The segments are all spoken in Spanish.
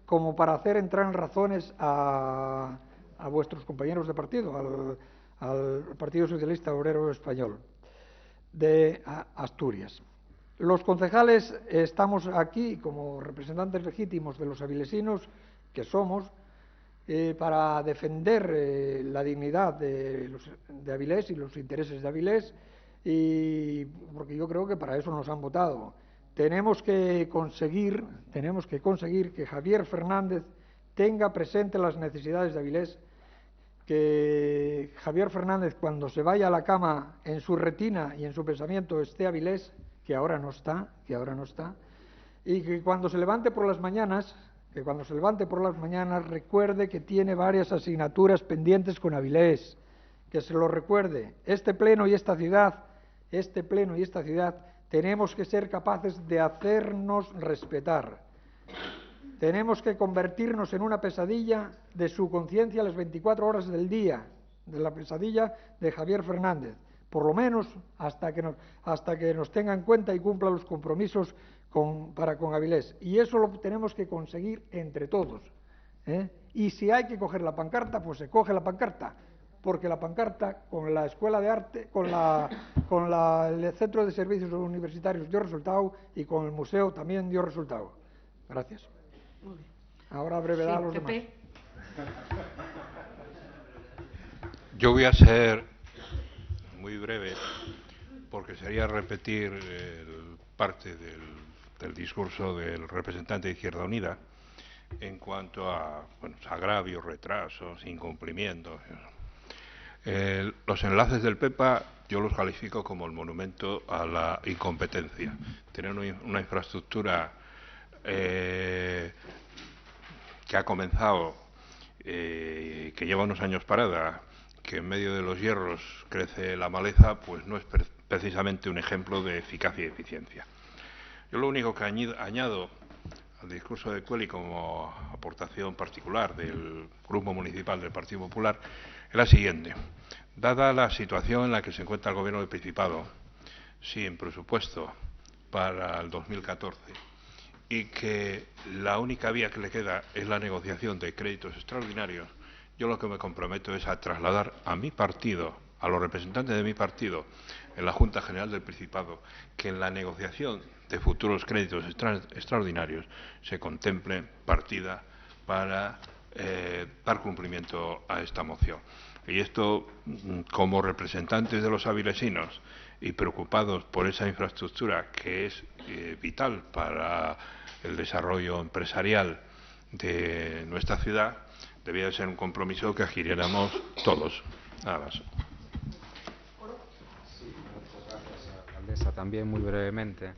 como para hacer entrar en razones a vuestros compañeros de partido, al Partido Socialista Obrero Español de Asturias. Los concejales estamos aquí como representantes legítimos de los avilesinos que somos para defender la dignidad de Avilés y los intereses de Avilés, y porque yo creo que para eso nos han votado. Tenemos que conseguir que Javier Fernández tenga presente las necesidades de Avilés, que Javier Fernández, cuando se vaya a la cama, en su retina y en su pensamiento esté Avilés, que ahora no está, y que cuando se levante por las mañanas, recuerde que tiene varias asignaturas pendientes con Avilés, que se lo recuerde. Este pleno y esta ciudad, tenemos que ser capaces de hacernos respetar. Tenemos que convertirnos en una pesadilla de su conciencia las 24 horas del día, de la pesadilla de Javier Fernández, por lo menos hasta que nos tenga en cuenta y cumpla los compromisos para con Avilés. Y eso lo tenemos que conseguir entre todos, Y si hay que coger la pancarta, pues se coge la pancarta, porque la pancarta con la Escuela de Arte, con el Centro de Servicios Universitarios dio resultado, y con el museo también dio resultado. Gracias. Muy bien. Ahora brevedad a los demás. Yo voy a ser muy breve, porque sería repetir parte del discurso del representante de Izquierda Unida en cuanto a agravios, retrasos, incumplimientos. Los enlaces del PEPA yo los califico como el monumento a la incompetencia. Tener una infraestructura que ha comenzado, que lleva unos años parada, que en medio de los hierros crece la maleza, pues no es precisamente un ejemplo de eficacia y eficiencia. Yo lo único que añado al discurso de Cueli como aportación particular del Grupo Municipal del Partido Popular es la siguiente. Dada la situación en la que se encuentra el Gobierno del Principado, sin presupuesto para el 2014, y que la única vía que le queda es la negociación de créditos extraordinarios, yo lo que me comprometo es a trasladar a mi partido, a los representantes de mi partido en la Junta General del Principado, que en la negociación de futuros créditos extraordinarios se contemple partida para dar cumplimiento a esta moción. Y esto, como representantes de los avilesinos y preocupados por esa infraestructura que es vital para el desarrollo empresarial de nuestra ciudad, debía de ser un compromiso que adquiriéramos todos. Nada más. Sí, muchas gracias, alcaldesa. También muy brevemente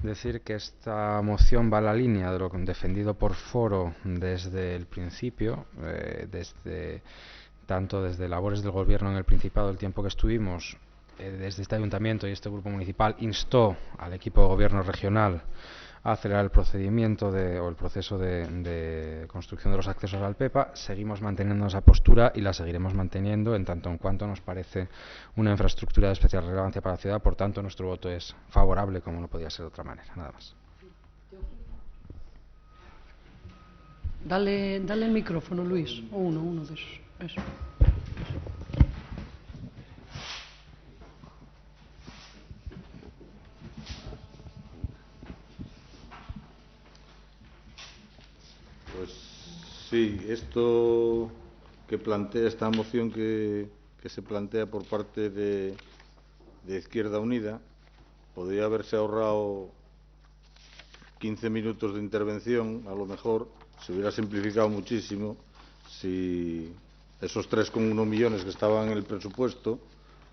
decir que esta moción va a la línea de lo defendido por Foro desde el principio, tanto desde labores del Gobierno en el Principado, el tiempo que estuvimos, desde este Ayuntamiento y este Grupo Municipal instó al equipo de Gobierno regional a acelerar el procedimiento o el proceso de construcción de los accesos al PEPA. Seguimos manteniendo esa postura y la seguiremos manteniendo en tanto en cuanto nos parece una infraestructura de especial relevancia para la ciudad. Por tanto, nuestro voto es favorable, como no podía ser de otra manera. Nada más. Dale el micrófono, Luis. O uno de esos. Eso. Pues sí, esto que plantea esta moción que se plantea por parte de Izquierda Unida podría haberse ahorrado 15 minutos de intervención, a lo mejor se hubiera simplificado muchísimo si esos 3,1 millones que estaban en el presupuesto,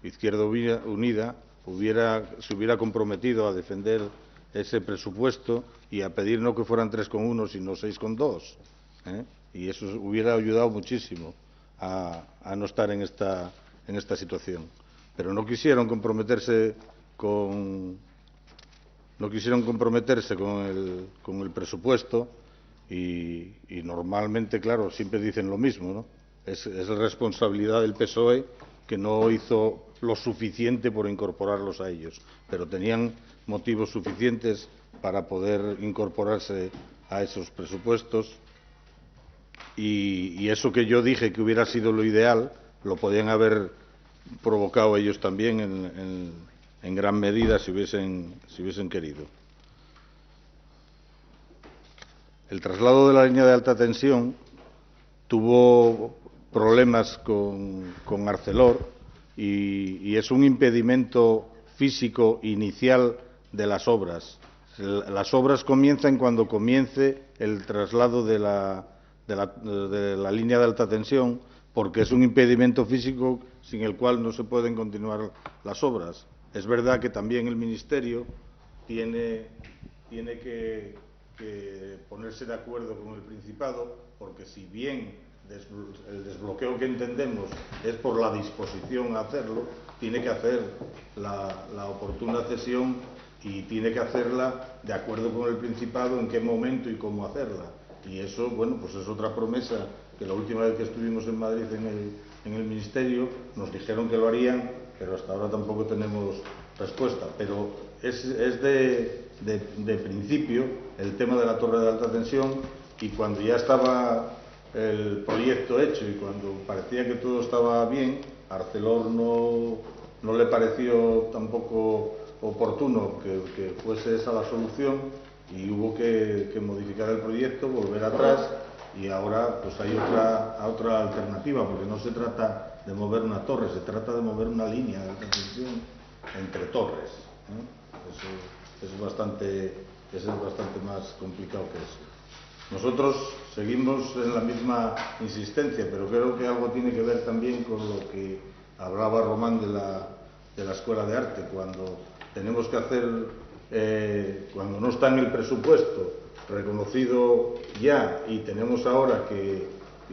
Izquierda Unida se hubiera comprometido a defender ese presupuesto y a pedir no que fueran 3,1 sino 6,2, y eso hubiera ayudado muchísimo a no estar en esta situación. Pero no quisieron comprometerse con el presupuesto y normalmente, claro, siempre dicen lo mismo, ¿no? Es responsabilidad del PSOE que no hizo lo suficiente por incorporarlos a ellos, pero tenían motivos suficientes para poder incorporarse a esos presupuestos y eso que yo dije que hubiera sido lo ideal, lo podían haber provocado ellos también en gran medida si hubiesen querido. El traslado de la línea de alta tensión tuvo problemas con Arcelor y es un impedimento físico inicial de las obras. Las obras comienzan cuando comience el traslado de la línea de alta tensión, porque es un impedimento físico sin el cual no se pueden continuar las obras. Es verdad que también el Ministerio tiene que ponerse de acuerdo con el Principado, porque si bien el desbloqueo que entendemos es por la disposición a hacerlo, tiene que hacer la oportuna cesión y tiene que hacerla de acuerdo con el Principado en qué momento y cómo hacerla. Y eso, bueno, pues es otra promesa que la última vez que estuvimos en Madrid en el Ministerio nos dijeron que lo harían, pero hasta ahora tampoco tenemos respuesta. Pero es de principio el tema de la torre de alta tensión, y cuando ya estaba el proyecto hecho y cuando parecía que todo estaba bien, a Arcelor no le pareció tampoco oportuno que fuese esa la solución y hubo que modificar el proyecto, volver atrás, y ahora pues hay otra alternativa, porque no se trata de mover una torre, se trata de mover una línea de alta tensión entre torres, ¿eh? Eso es bastante más complicado que eso. Nosotros seguimos en la misma insistencia, pero creo que algo tiene que ver también con lo que hablaba Román de la Escuela de Arte. Cuando tenemos que hacer, cuando no está en el presupuesto reconocido ya y tenemos ahora que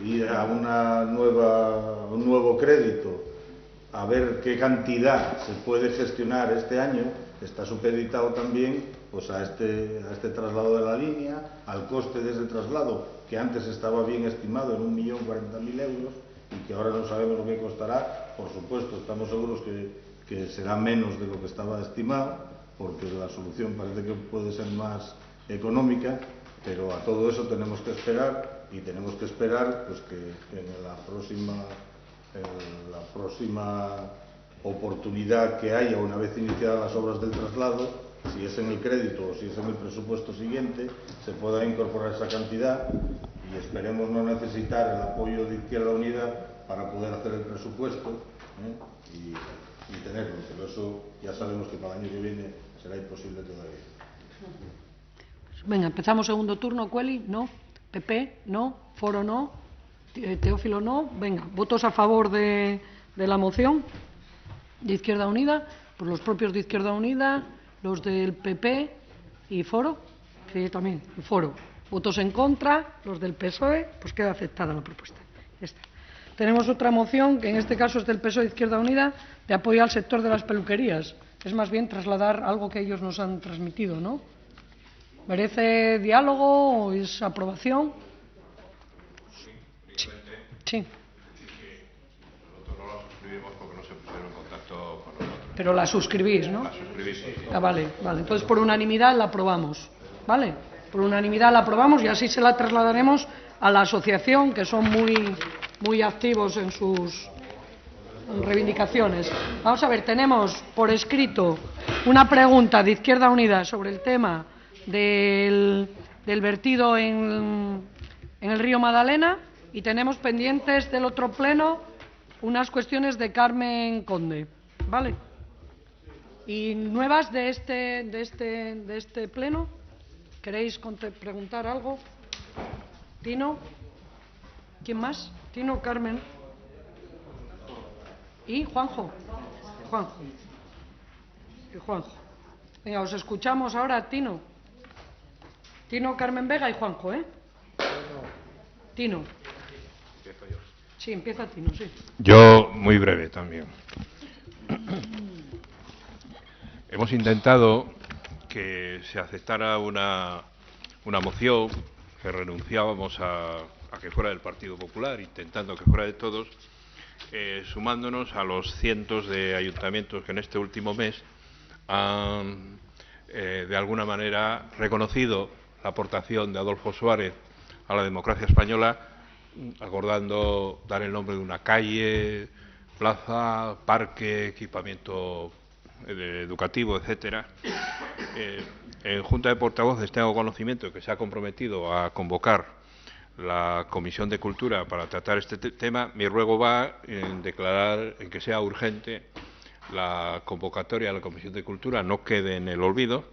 ir a un nuevo crédito a ver qué cantidad se puede gestionar este año, está supeditado también pues a este traslado de la línea, al coste de ese traslado, que antes estaba bien estimado en 1.040.000 euros y que ahora no sabemos lo que costará. Por supuesto, estamos seguros que será menos de lo que estaba estimado, porque la solución parece que puede ser más económica, pero a todo eso tenemos que esperar, y tenemos que esperar pues que en la próxima oportunidad que haya, una vez iniciadas las obras del traslado, si es en el crédito o si es en el presupuesto siguiente, se pueda incorporar esa cantidad, y esperemos no necesitar el apoyo de Izquierda Unida para poder hacer el presupuesto, y tenerlo, pero eso ya sabemos que para el año que viene será imposible todavía. Venga, empezamos segundo turno. Cueli, no. PP, no. Foro, no. Teófilo, no. Venga, votos a favor de la moción de Izquierda Unida, pues los propios de Izquierda Unida, los del PP y Foro, sí, también, el Foro. Votos en contra, los del PSOE, pues queda aceptada la propuesta. Ya está. Tenemos otra moción, que en este caso es del PSOE de Izquierda Unida, de apoyo al sector de las peluquerías. Es más bien trasladar algo que ellos nos han transmitido, ¿no? ¿Merece diálogo o es aprobación? Sí. Nosotros no la suscribimos porque no se pusieron en contacto con nosotros. Pero la suscribís, ¿no? La suscribís, sí. Vale. Entonces, por unanimidad la aprobamos. ¿Vale? Por unanimidad la aprobamos, y así se la trasladaremos a la asociación, que son muy activos en sus reivindicaciones. Vamos a ver, tenemos por escrito una pregunta de Izquierda Unida sobre el tema del vertido en el río Magdalena, y tenemos pendientes del otro pleno unas cuestiones de Carmen Conde, ¿vale? Y nuevas de este pleno. ¿Queréis preguntar algo? ¿Tino? ¿Quién más? ¿Tino, Carmen? ¿Y Juanjo? Y Juanjo. Venga, os escuchamos ahora, Tino. Tino, Carmen Vega y Juanjo, ¿eh? Tino. Empiezo yo. Sí, empieza Tino, sí. Yo, muy breve también. Hemos intentado que se aceptara una moción que renunciábamos a que fuera del Partido Popular, intentando que fuera de todos, sumándonos a los cientos de ayuntamientos que en este último mes han, de alguna manera, reconocido la aportación de Adolfo Suárez a la democracia española, acordando dar el nombre de una calle, plaza, parque, equipamiento educativo, etcétera. En Junta de Portavoces tengo conocimiento de que se ha comprometido a convocar la Comisión de Cultura para tratar este tema. Mi ruego va en declarar en que sea urgente la convocatoria a la Comisión de Cultura, no quede en el olvido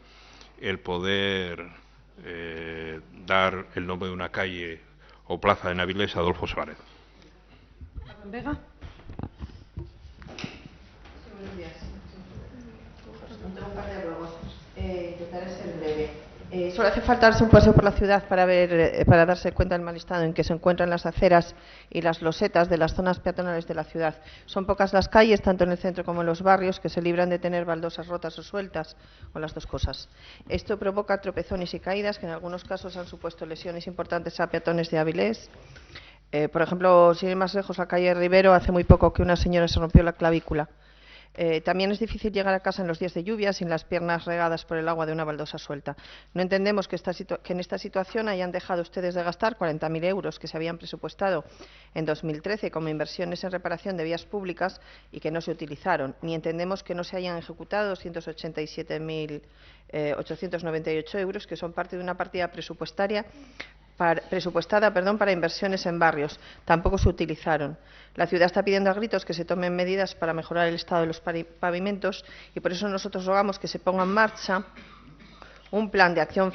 el poder dar el nombre de una calle o plaza en Avilés a Adolfo Suárez. Vega. Tengo un par de ruegos. Intentaré ser breve. Solo hace falta darse un paseo por la ciudad para darse cuenta del mal estado en que se encuentran las aceras y las losetas de las zonas peatonales de la ciudad. Son pocas las calles, tanto en el centro como en los barrios, que se libran de tener baldosas rotas o sueltas, o las dos cosas. Esto provoca tropezones y caídas que en algunos casos han supuesto lesiones importantes a peatones de Avilés. Por ejemplo, sin ir más lejos, la calle Rivero, hace muy poco que una señora se rompió la clavícula. También es difícil llegar a casa en los días de lluvia sin las piernas regadas por el agua de una baldosa suelta. No entendemos que en esta situación hayan dejado ustedes de gastar 40.000 euros que se habían presupuestado en 2013 como inversiones en reparación de vías públicas y que no se utilizaron. Ni entendemos que no se hayan ejecutado 287.898 euros, que son parte de una partida presupuestada para inversiones en barrios. Tampoco se utilizaron. La ciudad está pidiendo a gritos que se tomen medidas para mejorar el estado de los pavimentos y por eso nosotros rogamos que se ponga en marcha un plan de acción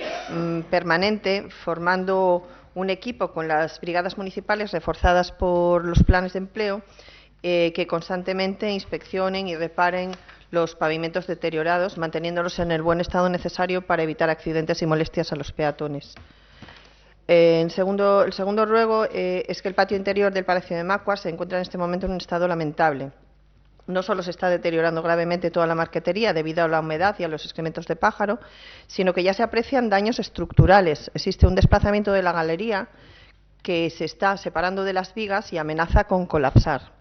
permanente, formando un equipo con las brigadas municipales reforzadas por los planes de empleo que constantemente inspeccionen y reparen los pavimentos deteriorados, manteniéndolos en el buen estado necesario para evitar accidentes y molestias a los peatones. El segundo ruego es que el patio interior del Palacio de Macua se encuentra en este momento en un estado lamentable. No solo se está deteriorando gravemente toda la marquetería debido a la humedad y a los excrementos de pájaro, sino que ya se aprecian daños estructurales. Existe un desplazamiento de la galería que se está separando de las vigas y amenaza con colapsar.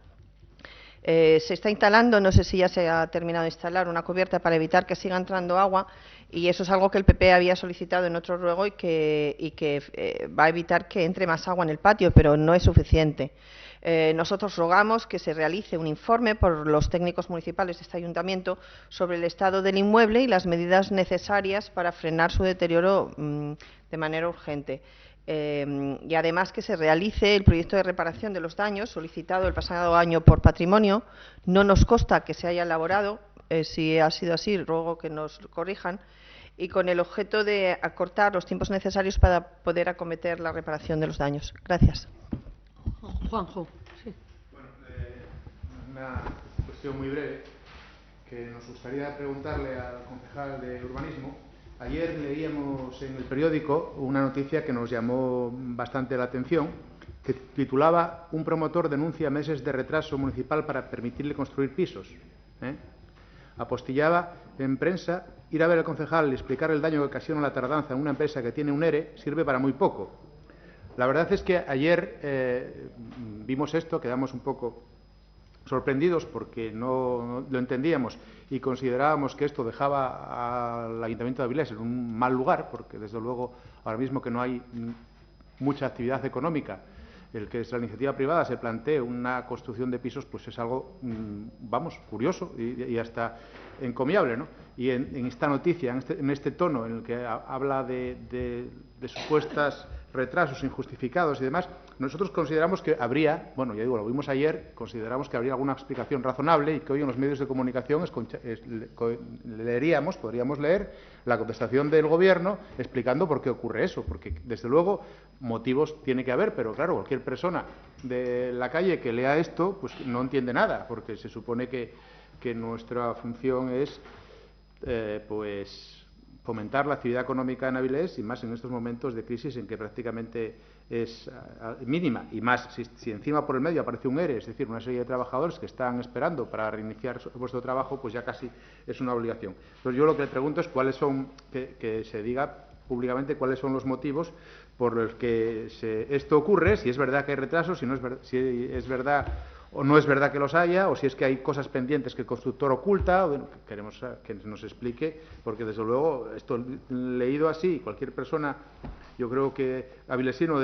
Se está instalando, no sé si ya se ha terminado de instalar, una cubierta para evitar que siga entrando agua, y eso es algo que el PP había solicitado en otro ruego y que va a evitar que entre más agua en el patio, pero no es suficiente. Nosotros rogamos que se realice un informe por los técnicos municipales de este ayuntamiento sobre el estado del inmueble y las medidas necesarias para frenar su deterioro de manera urgente. Y además que se realice el proyecto de reparación de los daños solicitado el pasado año por Patrimonio. No nos consta que se haya elaborado. Si ha sido así, ruego que nos corrijan, y con el objeto de acortar los tiempos necesarios para poder acometer la reparación de los daños. Gracias. Juanjo. Sí. Bueno, una cuestión muy breve que nos gustaría preguntarle al concejal de Urbanismo. Ayer leíamos en el periódico una noticia que nos llamó bastante la atención, que titulaba «Un promotor denuncia meses de retraso municipal para permitirle construir pisos». Apostillaba en prensa: ir a ver al concejal y explicar el daño que ocasiona la tardanza en una empresa que tiene un ERE sirve para muy poco. La verdad es que ayer vimos esto, quedamos un poco sorprendidos porque no lo entendíamos y considerábamos que esto dejaba al Ayuntamiento de Avilés en un mal lugar, porque desde luego ahora mismo que no hay mucha actividad económica, el que es la iniciativa privada se plantee una construcción de pisos, pues es algo, vamos, curioso y hasta encomiable, ¿no? Y en esta noticia, en este tono en el que habla de supuestas retrasos injustificados y demás, nosotros consideramos que habría, bueno, ya digo, lo vimos ayer, consideramos que habría alguna explicación razonable y que hoy en los medios de comunicación podríamos leer la contestación del Gobierno explicando por qué ocurre eso, porque desde luego motivos tiene que haber, pero claro, cualquier persona de la calle que lea esto pues no entiende nada, porque se supone que nuestra función es pues fomentar la actividad económica en Avilés, y más en estos momentos de crisis en que prácticamente es mínima, y más si encima por el medio aparece un ERE, es decir, una serie de trabajadores que están esperando para reiniciar vuestro trabajo, pues ya casi es una obligación. Entonces yo lo que le pregunto es cuáles son, que se diga públicamente cuáles son los motivos por los que esto ocurre, si es verdad que hay retrasos, si es verdad o no es verdad que los haya, o si es que hay cosas pendientes que el constructor oculta. Bueno, queremos que nos explique, porque desde luego esto leído así, cualquier persona Yo creo que Avilesino,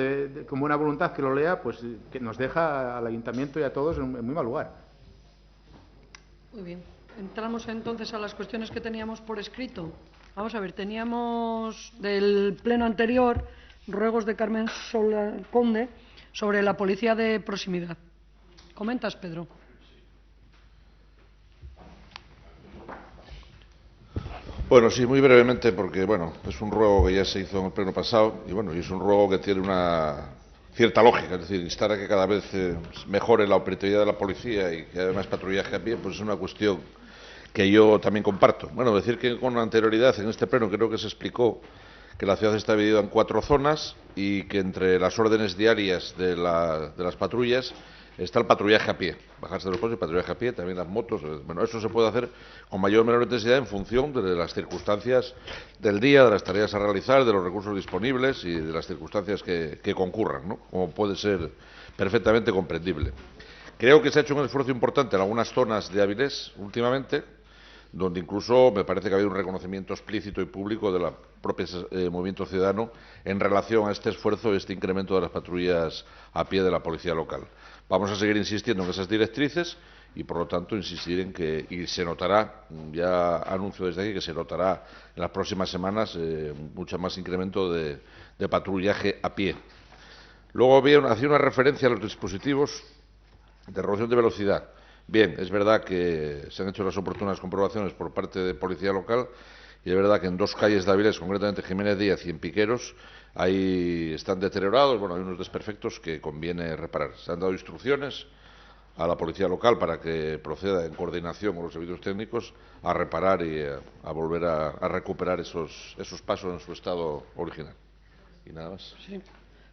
con buena voluntad que lo lea, pues que nos deja al Ayuntamiento y a todos en muy mal lugar. Muy bien. Entramos entonces a las cuestiones que teníamos por escrito. Vamos a ver, teníamos del pleno anterior ruegos de Carmen Sola Conde sobre la policía de proximidad. ¿Comentas, Pedro? Bueno, sí, muy brevemente, porque bueno, es un ruego que ya se hizo en el pleno pasado y bueno, y es un ruego que tiene una cierta lógica, es decir, instar a que cada vez mejore la operatividad de la policía y que haya más patrullaje a pie, pues es una cuestión que yo también comparto. Bueno, decir que con anterioridad en este pleno creo que se explicó que la ciudad está dividida en 4 zonas y que entre las órdenes diarias de las patrullas está el patrullaje a pie, bajarse de los coches y patrullaje a pie, también las motos. Bueno, eso se puede hacer con mayor o menor intensidad en función de las circunstancias del día, de las tareas a realizar, de los recursos disponibles y de las circunstancias que concurran, ¿no? Como puede ser perfectamente comprendible. Creo que se ha hecho un esfuerzo importante en algunas zonas de Avilés últimamente, donde incluso me parece que ha habido un reconocimiento explícito y público del propio movimiento ciudadano en relación a este esfuerzo y este incremento de las patrullas a pie de la policía local. Vamos a seguir insistiendo en esas directrices y, por lo tanto, insistir en que, y se notará, ya anuncio desde aquí que se notará en las próximas semanas mucho más incremento de patrullaje a pie. Luego hacía una referencia a los dispositivos de reducción de velocidad. Bien, es verdad que se han hecho las oportunas comprobaciones por parte de Policía Local y es verdad que en 2 calles de Avilés, concretamente Jiménez Díaz y en Piqueros, ahí están deteriorados, bueno, hay unos desperfectos que conviene reparar. Se han dado instrucciones a la Policía Local para que proceda en coordinación con los servicios técnicos a reparar y a volver a recuperar esos pasos en su estado original. Y nada más. Sí.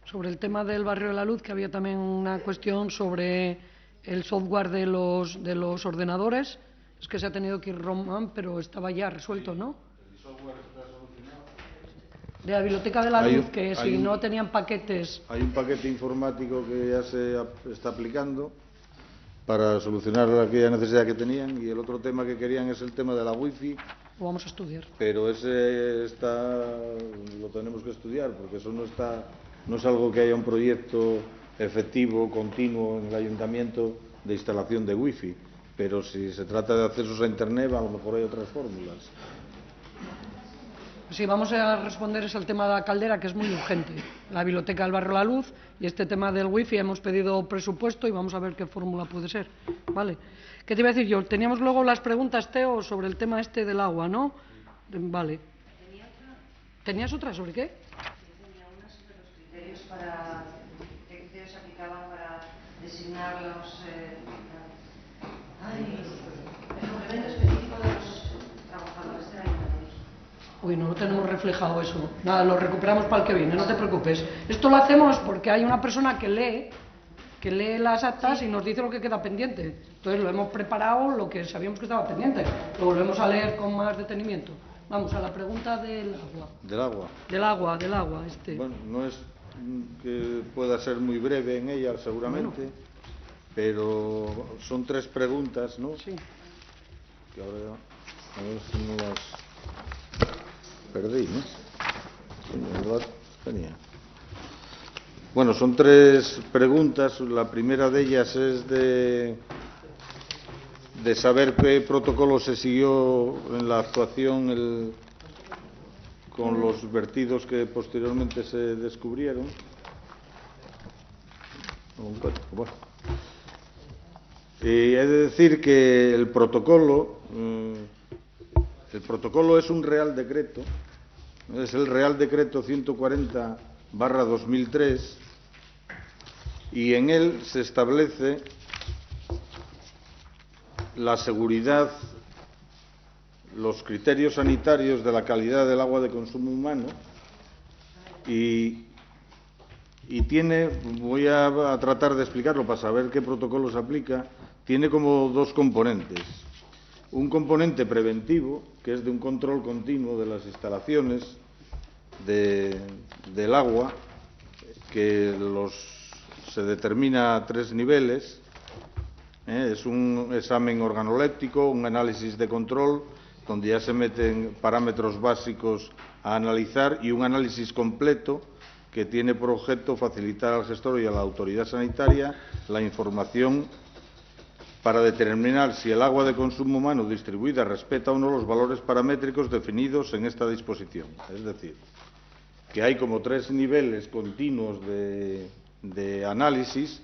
Sobre el tema del Barrio de la Luz, que había también una cuestión sobre el software de los ordenadores. Es que se ha tenido que ir Román, pero estaba ya resuelto, ¿no? El software está solucionado. De la Biblioteca de la Luz, que si no tenían paquetes. Hay un paquete informático que ya se está aplicando para solucionar aquella necesidad que tenían, y el otro tema que querían es el tema de la wifi. Lo vamos a estudiar. Pero ese lo tenemos que estudiar, porque eso no es algo que haya un proyecto efectivo, continuo en el ayuntamiento de instalación de wifi, pero si se trata de accesos a internet, a lo mejor hay otras fórmulas. Sí, vamos a responder es el tema de la caldera, que es muy urgente. La biblioteca del Barrio La Luz y este tema del wifi, hemos pedido presupuesto y vamos a ver qué fórmula puede ser. ¿Vale? ¿Qué te iba a decir yo? Teníamos luego las preguntas, Teo, sobre el tema este del agua, ¿no? Vale. ¿Tenías otra? ¿Sobre qué? Tenía una sobre los criterios para... ¿Qué criterios se aplicaban para designar los... el complemento específico de los trabajadores del ayuntamiento? Uy, no tenemos reflejado eso. Nada, lo recuperamos para el que viene, no te preocupes. Esto lo hacemos porque hay una persona que lee las actas y nos dice lo que queda pendiente. Entonces lo hemos preparado, lo que sabíamos que estaba pendiente. Lo volvemos a leer con más detenimiento. Vamos a la pregunta del agua. ¿Del agua? Del agua. Bueno, no es que pueda ser muy breve en ella, seguramente, bueno, pero son 3 preguntas, ¿no? Sí. Que ahora, a ver si no las perdí, ¿no? Tenía. Bueno, son 3 preguntas. La primera de ellas es de saber qué protocolo se siguió en la actuación con los vertidos que posteriormente se descubrieron. Bueno. Y he de decir que el protocolo es un Real Decreto, es el Real Decreto 140/2003, y en él se establece la seguridad, los criterios sanitarios de la calidad del agua de consumo humano y tiene, voy a tratar de explicarlo para saber qué protocolo se aplica, tiene como 2 componentes. Un componente preventivo, que es de un control continuo de las instalaciones del agua, que se determina a 3 niveles. Es un examen organoléptico, un análisis de control, donde ya se meten parámetros básicos a analizar, y un análisis completo que tiene por objeto facilitar al gestor y a la autoridad sanitaria la información para determinar si el agua de consumo humano distribuida respeta o no los valores paramétricos definidos en esta disposición. Es decir, que hay como 3 niveles continuos de análisis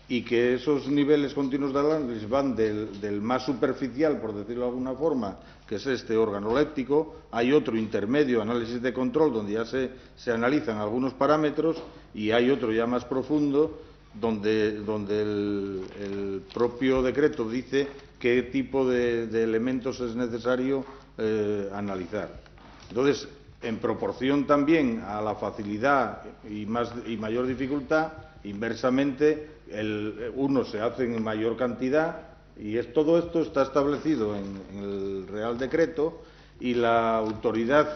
y que esos niveles continuos de análisis van del más superficial, por decirlo de alguna forma, que es este organoléptico, hay otro intermedio, análisis de control, donde ya se analizan algunos parámetros, y hay otro ya más profundo, donde el propio decreto dice qué tipo de elementos es necesario analizar. Entonces, en proporción también a la facilidad y mayor dificultad, inversamente, uno se hace en mayor cantidad, y todo esto está establecido en el Real Decreto, y la autoridad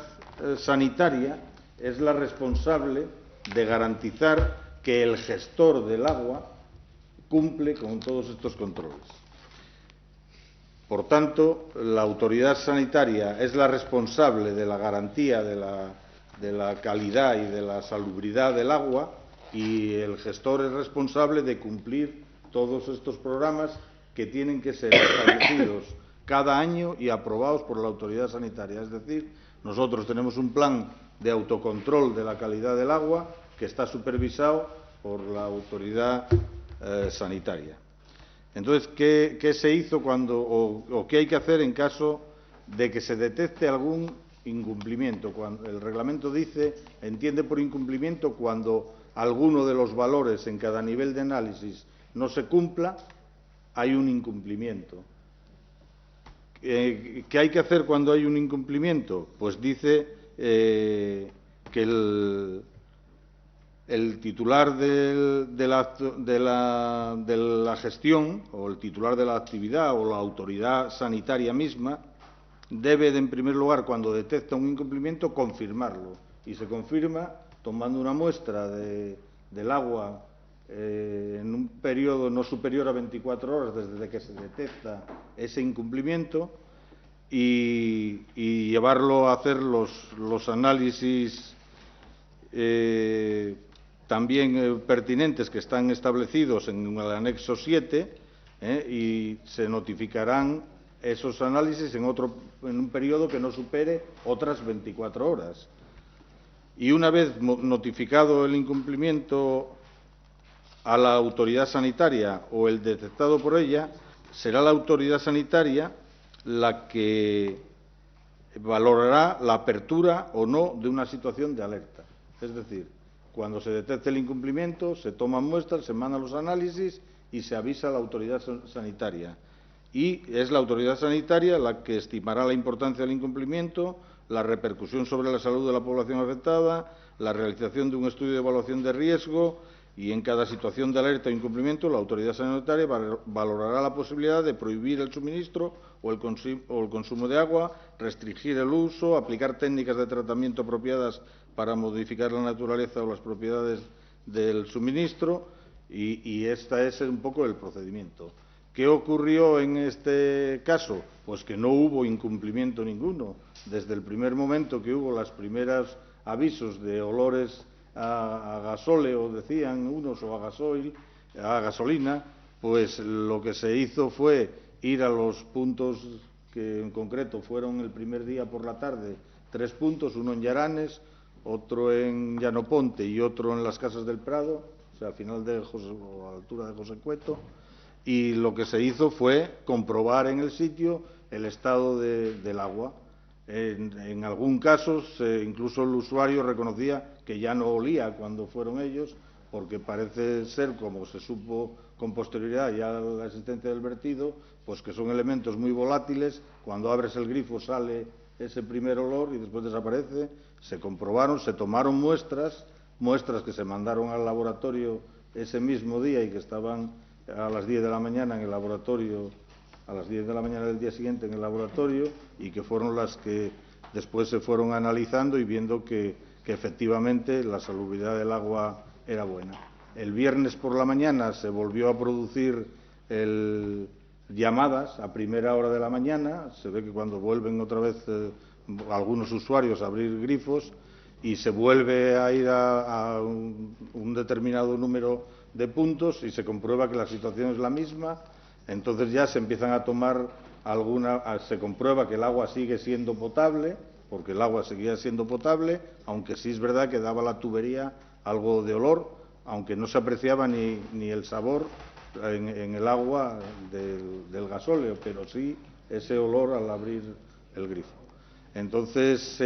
sanitaria es la responsable de garantizar que el gestor del agua cumple con todos estos controles. Por tanto, la autoridad sanitaria es la responsable de la garantía de la calidad y de la salubridad del agua, y el gestor es responsable de cumplir todos estos programas que tienen que ser establecidos cada año y aprobados por la autoridad sanitaria. Es decir, nosotros tenemos un plan de autocontrol de la calidad del agua que está supervisado por la autoridad sanitaria. Entonces, ¿qué se hizo o qué hay que hacer en caso de que se detecte algún incumplimiento? Cuando el reglamento entiende por incumplimiento cuando alguno de los valores en cada nivel de análisis no se cumpla, hay un incumplimiento. ¿Qué hay que hacer cuando hay un incumplimiento? Pues dice que el titular de la gestión, o el titular de la actividad, o la autoridad sanitaria misma, debe, en primer lugar, cuando detecta un incumplimiento, confirmarlo. Y se confirma tomando una muestra del agua en un periodo no superior a 24 horas desde que se detecta ese incumplimiento, y llevarlo a hacer los análisis también pertinentes que están establecidos en el anexo 7, y se notificarán esos análisis en un periodo que no supere otras 24 horas. Y una vez notificado el incumplimiento a la autoridad sanitaria o el detectado por ella, será la autoridad sanitaria la que valorará la apertura o no de una situación de alerta. Es decir, cuando se detecte el incumplimiento, se toman muestras, se mandan los análisis y se avisa a la autoridad sanitaria. Y es la autoridad sanitaria la que estimará la importancia del incumplimiento, la repercusión sobre la salud de la población afectada, la realización de un estudio de evaluación de riesgo, y en cada situación de alerta o incumplimiento la autoridad sanitaria valorará la posibilidad de prohibir el suministro o el consumo de agua, restringir el uso, aplicar técnicas de tratamiento apropiadas para modificar la naturaleza o las propiedades del suministro, y este es un poco el procedimiento. ¿Qué ocurrió en este caso? Pues que no hubo incumplimiento ninguno. Desde el primer momento que hubo los primeros avisos de olores a gasóleo, decían unos, o a gasolina, pues lo que se hizo fue ir a los puntos que en concreto fueron el primer día por la tarde, 3 puntos, uno en Llaranes, otro en Llanoponte y otro en las Casas del Prado, o sea, al final o a la altura de José Cueto, y lo que se hizo fue comprobar en el sitio el estado del agua. En algún caso, incluso el usuario reconocía que ya no olía cuando fueron ellos, porque parece ser, como se supo con posterioridad ya la existencia del vertido, pues que son elementos muy volátiles. Cuando abres el grifo sale ese primer olor y después desaparece. Se comprobaron, se tomaron muestras que se mandaron al laboratorio ese mismo día y que estaban a las 10 de la mañana en el laboratorio, a las 10 de la mañana del día siguiente en el laboratorio, y que fueron las que después se fueron analizando y viendo que efectivamente la salubridad del agua era buena. El viernes por la mañana se volvió a producir llamadas a primera hora de la mañana. Se ve que cuando vuelven otra vez algunos usuarios a abrir grifos, y se vuelve a ir a un determinado número de puntos y se comprueba que la situación es la misma, entonces ya se empiezan a tomar se comprueba que el agua sigue siendo potable, porque el agua seguía siendo potable, aunque sí es verdad que daba la tubería algo de olor, aunque no se apreciaba ni el sabor en el agua del gasóleo, pero sí ese olor al abrir el grifo. Entonces,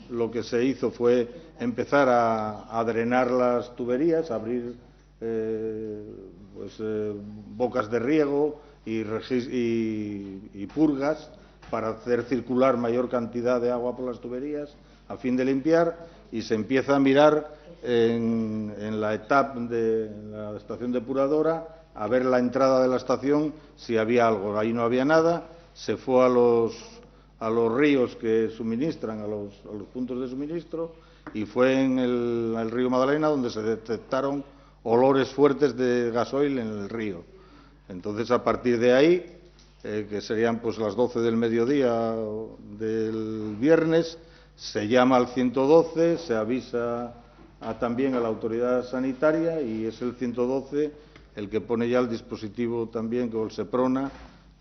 lo que se hizo fue empezar a drenar las tuberías, abrir bocas de riego y purgas para hacer circular mayor cantidad de agua por las tuberías a fin de limpiar, y se empieza a mirar en la etapa de la estación depuradora a ver la entrada de la estación si había algo. Ahí no había nada. Se fue a los ríos que suministran, a los puntos de suministro, y fue en el río Magdalena donde se detectaron olores fuertes de gasoil en el río. Entonces, a partir de ahí, que serían pues las 12 del mediodía del viernes, se llama al 112, se avisa también a la autoridad sanitaria, y es el 112 el que pone ya el dispositivo también con el SEPRONA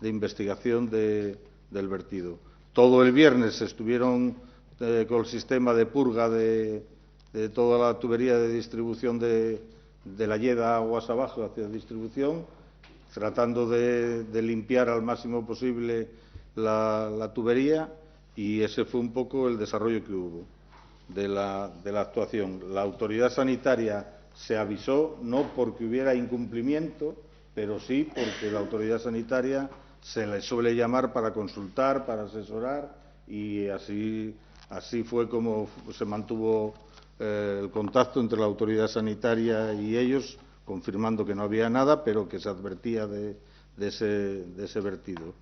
de investigación del vertido. Todo el viernes estuvieron con el sistema de purga de toda la tubería de distribución de la Lleda aguas abajo hacia distribución, tratando de limpiar al máximo posible la tubería, y ese fue un poco el desarrollo que hubo de la actuación. La autoridad sanitaria se avisó, no porque hubiera incumplimiento, pero sí porque la autoridad sanitaria se le suele llamar para consultar, para asesorar, y así fue como se mantuvo el contacto entre la autoridad sanitaria y ellos, confirmando que no había nada, pero que se advertía de ese vertido.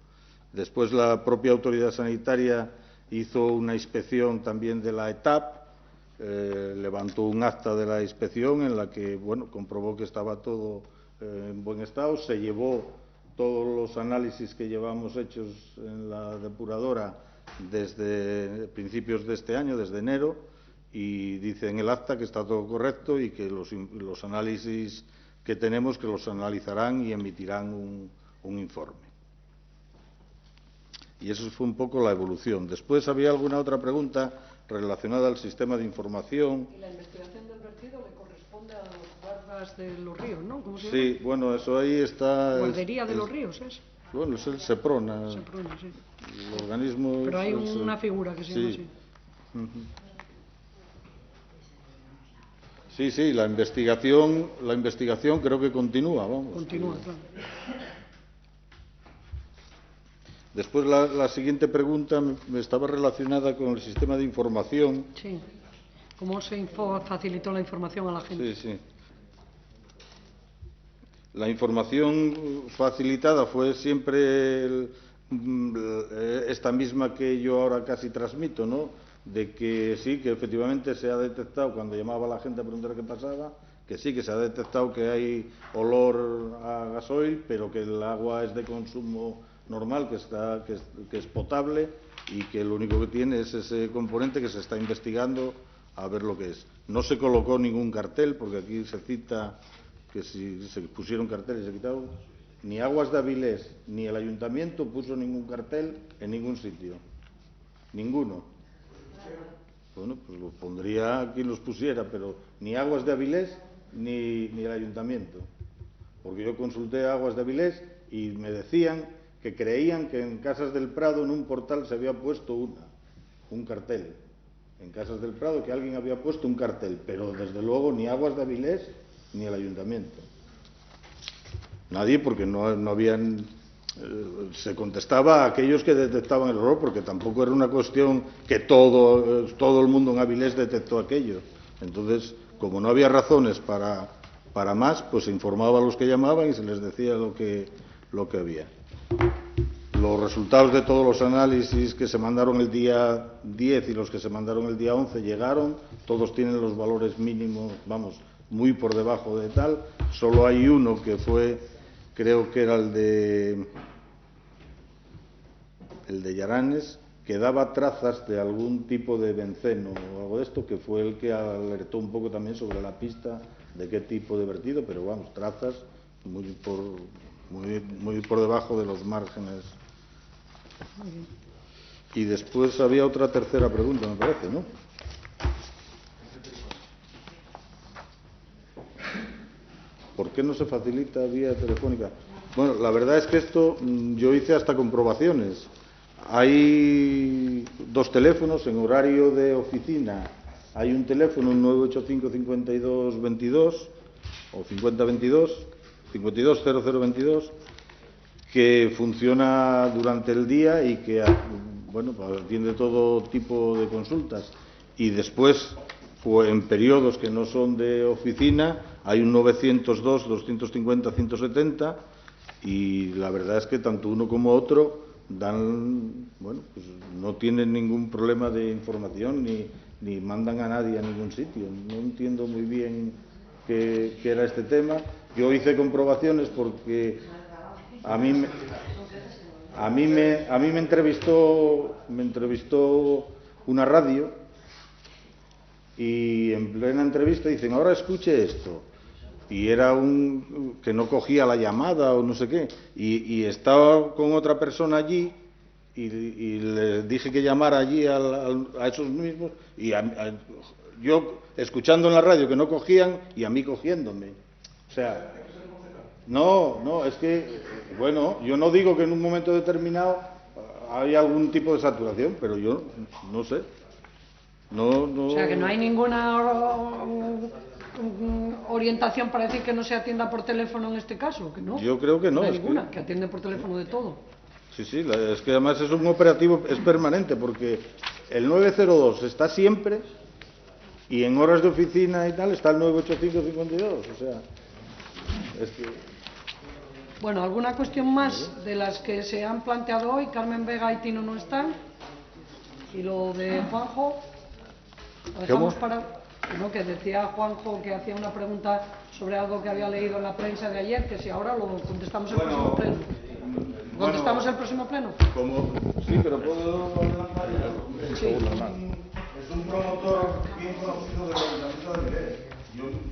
Después, la propia autoridad sanitaria hizo una inspección también de la ETAP, levantó un acta de la inspección en la que comprobó que estaba todo en buen estado, se llevó todos los análisis que llevamos hechos en la depuradora desde principios de este año, desde enero, y dice en el acta que está todo correcto y que los análisis que tenemos que los analizarán y emitirán un informe. Y eso fue un poco la evolución. Después había alguna otra pregunta relacionada al sistema de información. Y la investigación del vertido le corresponde a los guardas de los ríos, ¿no? ¿Cómo se llama? Sí, bueno, eso ahí está. Guardería de los ríos, ¿es? Bueno, es el SEPRONA. SEPRONA, sí. El organismo. Pero hay una figura que se llama así. Sí, la investigación creo que continúa, vamos. Continúa, claro. Después la siguiente pregunta estaba relacionada con el sistema de información. Sí. ¿Cómo se facilitó la información a la gente? Sí. La información facilitada fue siempre esta misma que yo ahora casi transmito, ¿no? De que sí, que efectivamente se ha detectado, cuando llamaba a la gente a preguntar qué pasaba, que sí, que se ha detectado que hay olor a gasoil, pero que el agua es de consumo normal, que es potable, y que lo único que tiene es ese componente que se está investigando a ver lo que es. No se colocó ningún cartel, porque aquí se cita que si se pusieron carteles, se quitaron. Ni Aguas de Avilés ni el Ayuntamiento puso ningún cartel en ningún sitio. Ninguno. Bueno, pues lo pondría quien los pusiera, pero ni Aguas de Avilés ni el Ayuntamiento. Porque yo consulté a Aguas de Avilés y me decían que creían que en Casas del Prado, en un portal, se había puesto un cartel. En Casas del Prado que alguien había puesto un cartel, pero desde luego ni Aguas de Avilés ni el Ayuntamiento. Nadie, porque no habían... se contestaba a aquellos que detectaban el olor, porque tampoco era una cuestión que todo el mundo en Avilés detectó aquello. Entonces, como no había razones para más, pues se informaba a los que llamaban y se les decía lo que había. Los resultados de todos los análisis que se mandaron el día 10 y los que se mandaron el día 11 llegaron, todos tienen los valores mínimos, vamos, muy por debajo de tal. Solo hay uno que fue, creo que era el de Llaranes, que daba trazas de algún tipo de benceno o algo de esto, que fue el que alertó un poco también sobre la pista de qué tipo de vertido, pero vamos, trazas muy por debajo de los márgenes. Y después había otra tercera pregunta, me parece, ¿no? ¿Por qué no se facilita vía telefónica? Bueno, la verdad es que esto yo hice hasta comprobaciones. Hay dos teléfonos en horario de oficina. Hay un teléfono, un 985-5222 o 5022, 520022, que funciona durante el día y que, bueno, atiende todo tipo de consultas. Y después, pues, en periodos que no son de oficina, hay un 902-250-170, y la verdad es que tanto uno como otro dan, bueno, pues no tienen ningún problema de información ni mandan a nadie a ningún sitio. No entiendo muy bien qué era este tema. Yo hice comprobaciones porque a mí me entrevistó una radio, y en plena entrevista dicen: ahora escuche esto. Y era un que no cogía la llamada o no sé qué, y estaba con otra persona allí, y le dije que llamara allí a esos mismos, y yo escuchando en la radio que no cogían y a mí cogiéndome. O sea, no, es que, bueno, yo no digo que en un momento determinado hay algún tipo de saturación, pero yo no sé. No. O sea, que no hay ninguna orientación para decir que no se atienda por teléfono en este caso, que no. Yo creo que no. No hay ninguna, que atiende por teléfono de todo. Sí, es que además es un operativo, es permanente, porque el 902 está siempre, y en horas de oficina y tal está el 985-52, o sea, es que... Bueno, ¿alguna cuestión más de las que se han planteado hoy? Carmen Vega y Tino no están. Y lo de Juanjo, lo dejamos para... ¿no? Que decía Juanjo que hacía una pregunta sobre algo que había leído en la prensa de ayer, que si ahora lo contestamos el próximo pleno. ¿Contestamos el próximo pleno? Sí, pero puedo hablar. Sí. Es un promotor bien conocido del Ayuntamiento de Miguel.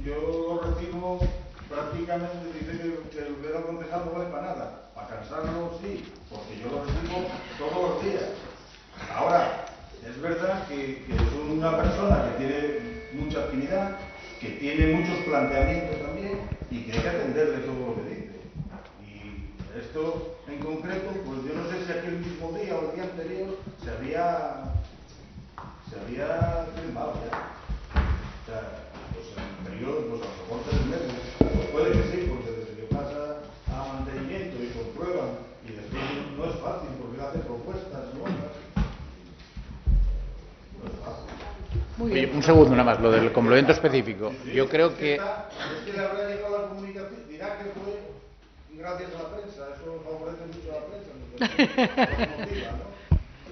Yo lo recibo prácticamente, dice que el dedo concejal no vale para nada. Para cansarlo sí, porque yo lo recibo todos los días. Ahora, es verdad que es una persona que tiene mucha actividad, que tiene muchos planteamientos también, y que hay que atenderle todo lo que dice. Y esto en concreto, pues yo no sé si aquel mismo día o el día anterior se había firmado ya. O sea, pues en el periodo, pues a lo mejor 3 meses. Pues puede que sí, porque desde que pasa a mantenimiento y comprueban, y después no es fácil, porque hace propuestas nuevas. Oye, un segundo nada más, lo del complemento específico. Yo creo que... Es que le habrá llegado la comunicación, dirá que fue gracias a la prensa, eso favorece mucho a la prensa, ¿no?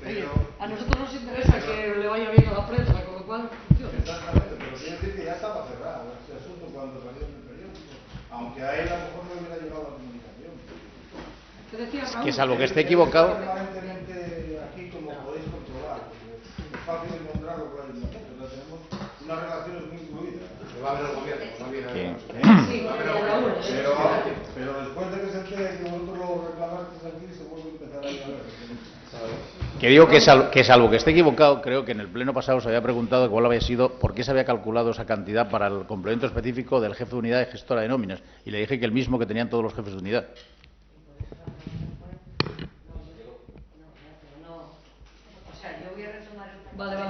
Pero, a nosotros nos interesa que le vaya bien a la prensa, con lo cual... Exactamente, pero quiere decir que ya estaba cerrado este asunto cuando salió en el periódico, aunque a él a lo mejor no le hubiera llegado la comunicación. Que salvo que esté equivocado... Permanentemente aquí, como podéis controlar, es fácil encontrarlo por el momento. Tenemos unas relaciones muy fluidas. Se va a ver el gobierno, no viene pero después de que se entere que vosotros lo reclamasteis aquí, se vuelve a empezar a ir a ver. Que digo que salvo que esté equivocado, creo que en el pleno pasado se había preguntado cuál había sido, por qué se había calculado esa cantidad para el complemento específico del jefe de unidad y gestora de nóminas. Y le dije que el mismo que tenían todos los jefes de unidad. Vale, lo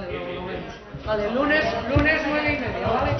vemos. Vale, lunes 9:30, ¿vale?